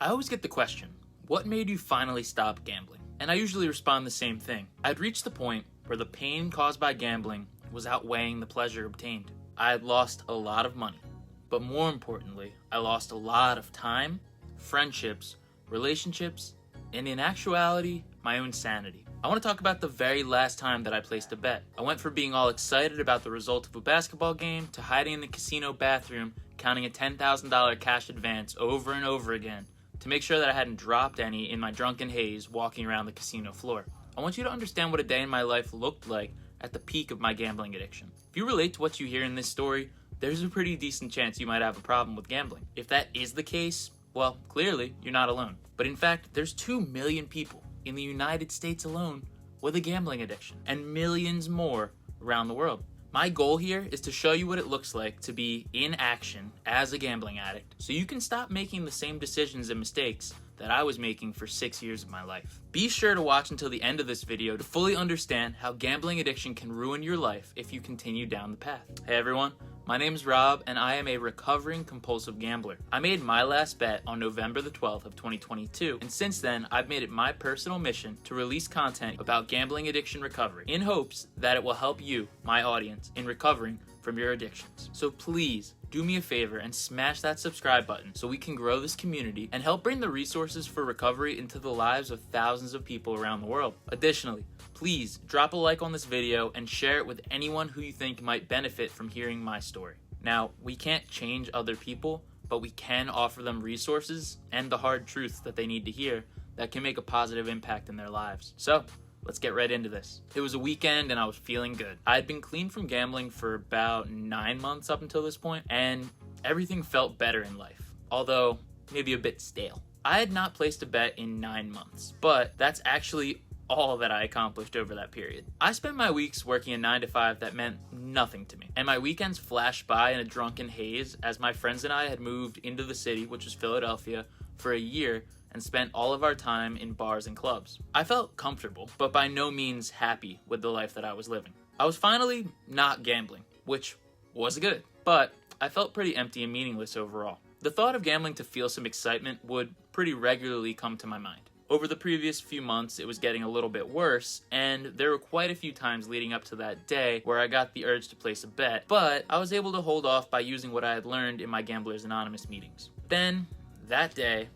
I always get the question, what made you finally stop gambling? And I usually respond the same thing. I'd reached the point where the pain caused by gambling was outweighing the pleasure obtained. I had lost a lot of money, but more importantly, I lost a lot of time, friendships, relationships, and in actuality, my own sanity. I want to talk about the very last time that I placed a bet. I went from being all excited about the result of a basketball game to hiding in the casino bathroom, counting a $10,000 cash advance over and over again to make sure that I hadn't dropped any in my drunken haze walking around the casino floor. I want you to understand what a day in my life looked like at the peak of my gambling addiction. If you relate to what you hear in this story, there's a pretty decent chance you might have a problem with gambling. If that is the case, well, clearly, you're not alone. But in fact, there's 2 million people in the United States alone with a gambling addiction, and millions more around the world. My goal here is to show you what it looks like to be in action as a gambling addict, so you can stop making the same decisions and mistakes that I was making for 6 years of my life. Be sure to watch until the end of this video to fully understand how gambling addiction can ruin your life if you continue down the path. Hey everyone, my name is Rob, and I am a recovering compulsive gambler. I made my last bet on November the 12th of 2022, and since then, I've made it my personal mission to release content about gambling addiction recovery in hopes that it will help you, my audience, in recovering from your addictions. So please, do me a favor and smash that subscribe button so we can grow this community and help bring the resources for recovery into the lives of thousands of people around the world. Additionally, please drop a like on this video and share it with anyone who you think might benefit from hearing my story. Now, we can't change other people, but we can offer them resources and the hard truths that they need to hear that can make a positive impact in their lives. So, let's get right into this. It was a weekend and I was feeling good. I had been clean from gambling for about 9 months up until this point, and everything felt better in life, although maybe a bit stale. I had not placed a bet in 9 months, but that's actually all that I accomplished over that period. I spent my weeks working a 9 to 5 that meant nothing to me, and my weekends flashed by in a drunken haze as my friends and I had moved into the city, which was Philadelphia, for a year and spent all of our time in bars and clubs. I felt comfortable, but by no means happy with the life that I was living. I was finally not gambling, which was good, but I felt pretty empty and meaningless overall. The thought of gambling to feel some excitement would pretty regularly come to my mind. Over the previous few months, it was getting a little bit worse, and there were quite a few times leading up to that day where I got the urge to place a bet, but I was able to hold off by using what I had learned in my Gamblers Anonymous meetings. Then, that day,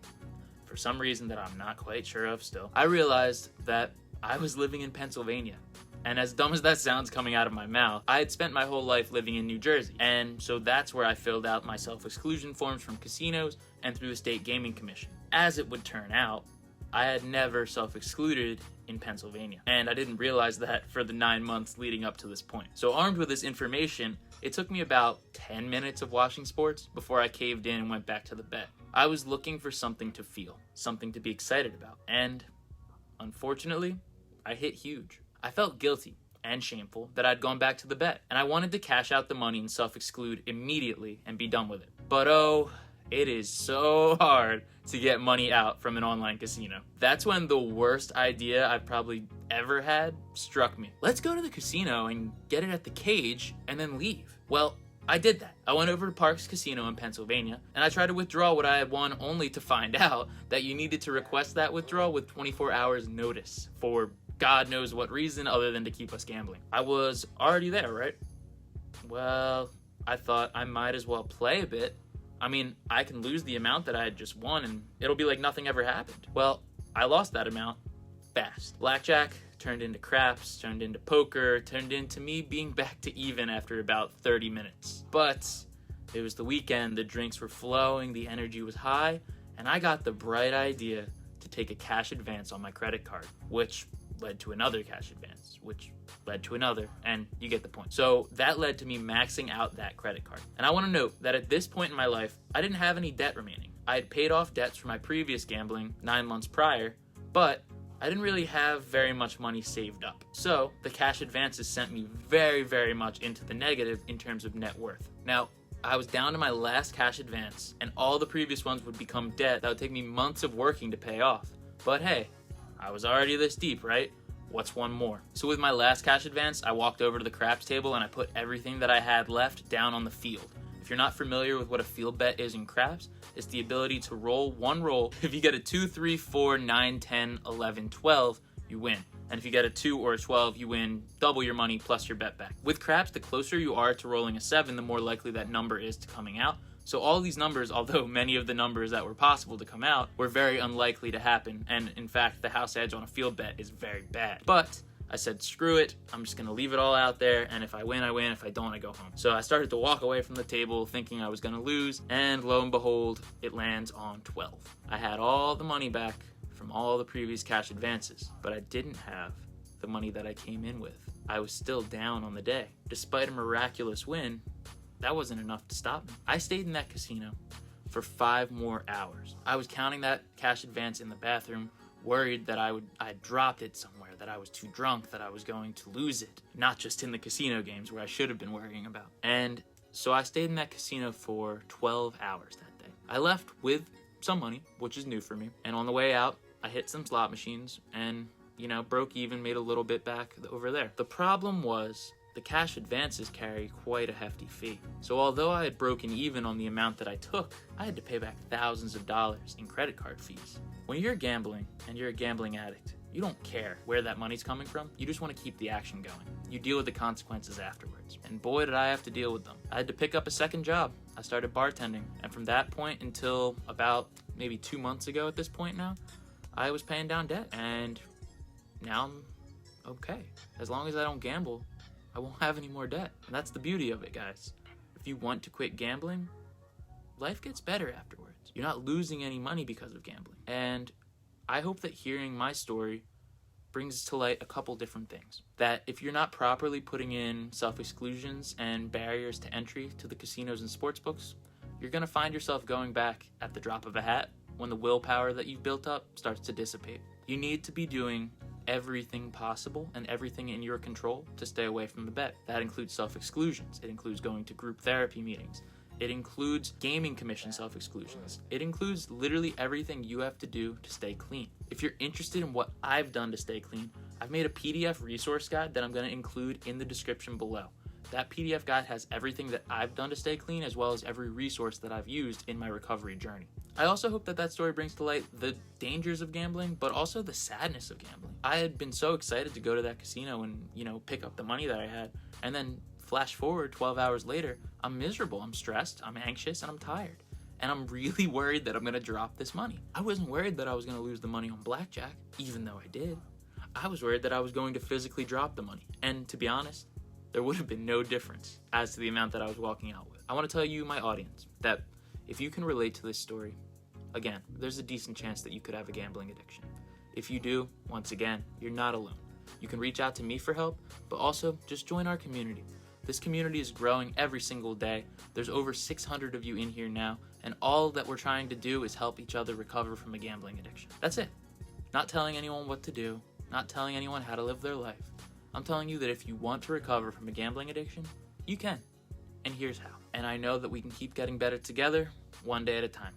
for some reason that I'm not quite sure of still, I realized that I was living in Pennsylvania. And as dumb as that sounds coming out of my mouth, I had spent my whole life living in New Jersey, and so that's where I filled out my self-exclusion forms from casinos and through the State Gaming Commission. As it would turn out, I had never self-excluded in Pennsylvania, and I didn't realize that for the 9 months leading up to this point. So armed with this information, it took me about 10 minutes of watching sports before I caved in and went back to the bet. I was looking for something to feel, something to be excited about, and unfortunately, I hit huge. I felt guilty and shameful that I'd gone back to the bet, and I wanted to cash out the money and self-exclude immediately and be done with it. But oh, it is so hard to get money out from an online casino. That's when the worst idea I've probably ever had struck me. Let's go to the casino and get it at the cage and then leave. Well, I did that. I went over to Parks Casino in Pennsylvania, and I tried to withdraw what I had won, only to find out that you needed to request that withdrawal with 24 hours notice for God knows what reason other than to keep us gambling. I was already there, right? Well, I thought I might as well play a bit. I mean, I can lose the amount that I had just won and it'll be like nothing ever happened. Well, I lost that amount fast. Blackjack turned into craps, turned into poker, turned into me being back to even after about 30 minutes. But it was the weekend, the drinks were flowing, the energy was high, and I got the bright idea to take a cash advance on my credit card, which led to another cash advance, which led to another, and you get the point. So that led to me maxing out that credit card. And I want to note that at this point in my life, I didn't have any debt remaining. I had paid off debts from my previous gambling 9 months prior, but I didn't really have very much money saved up. So the cash advances sent me very, very much into the negative in terms of net worth. Now, I was down to my last cash advance, and all the previous ones would become debt that would take me months of working to pay off. But hey, I was already this deep, right? What's one more? So with my last cash advance, I walked over to the craps table and I put everything that I had left down on the field. If you're not familiar with what a field bet is in craps, is the ability to roll one roll. If you get a 2, 3, 4, 9, 10, 11, 12, you win. And if you get a 2 or a 12, you win double your money plus your bet back. With craps, the closer you are to rolling a 7, the more likely that number is to coming out. So all these numbers, although many of the numbers that were possible to come out, were very unlikely to happen. And in fact, the house edge on a field bet is very bad. But I said, screw it, I'm just gonna leave it all out there, and if I win, I win, if I don't, I go home. So I started to walk away from the table thinking I was gonna lose, and lo and behold, it lands on 12. I had all the money back from all the previous cash advances, but I didn't have the money that I came in with. I was still down on the day. Despite a miraculous win, that wasn't enough to stop me. I stayed in that casino for 5 more hours. I was counting that cash advance in the bathroom, worried that I'd dropped it somewhere, that I was too drunk, that I was going to lose it. Not just in the casino games where I should have been worrying about. And so I stayed in that casino for 12 hours that day. I left with some money, which is new for me. And on the way out, I hit some slot machines and, broke even, made a little bit back over there. The problem was the cash advances carry quite a hefty fee. So although I had broken even on the amount that I took, I had to pay back thousands of dollars in credit card fees. When you're gambling and you're a gambling addict, you don't care where that money's coming from. You just want to keep the action going. You deal with the consequences afterwards. And boy, did I have to deal with them. I had to pick up a second job. I started bartending. And from that point until about maybe 2 months ago at this point now, I was paying down debt. And now I'm okay. As long as I don't gamble, I won't have any more debt. And that's the beauty of it, guys. If you want to quit gambling, life gets better afterwards. You're not losing any money because of gambling. And I hope that hearing my story brings to light a couple different things. That if you're not properly putting in self-exclusions and barriers to entry to the casinos and sportsbooks, you're going to find yourself going back at the drop of a hat when the willpower that you've built up starts to dissipate. You need to be doing everything possible and everything in your control to stay away from the bet. That includes self-exclusions. It includes going to group therapy meetings. It includes gaming commission self-exclusions. It includes literally everything you have to do to stay clean. If you're interested in what I've done to stay clean, I've made a PDF resource guide that I'm going to include in the description below. That PDF guide has everything that I've done to stay clean, as well as every resource that I've used in my recovery journey. I also hope that story brings to light the dangers of gambling, but also the sadness of gambling. I had been so excited to go to that casino and, pick up the money that I had, and then flash forward 12 hours later, I'm miserable, I'm stressed, I'm anxious, and I'm tired. And I'm really worried that I'm going to drop this money. I wasn't worried that I was going to lose the money on blackjack, even though I did. I was worried that I was going to physically drop the money. And to be honest, there would have been no difference as to the amount that I was walking out with. I want to tell you, my audience, that if you can relate to this story, again, there's a decent chance that you could have a gambling addiction. If you do, once again, you're not alone. You can reach out to me for help, but also just join our community. This community is growing every single day. There's over 600 of you in here now, and all that we're trying to do is help each other recover from a gambling addiction. That's it. Not telling anyone what to do, not telling anyone how to live their life. I'm telling you that if you want to recover from a gambling addiction, you can. And here's how. And I know that we can keep getting better together, one day at a time.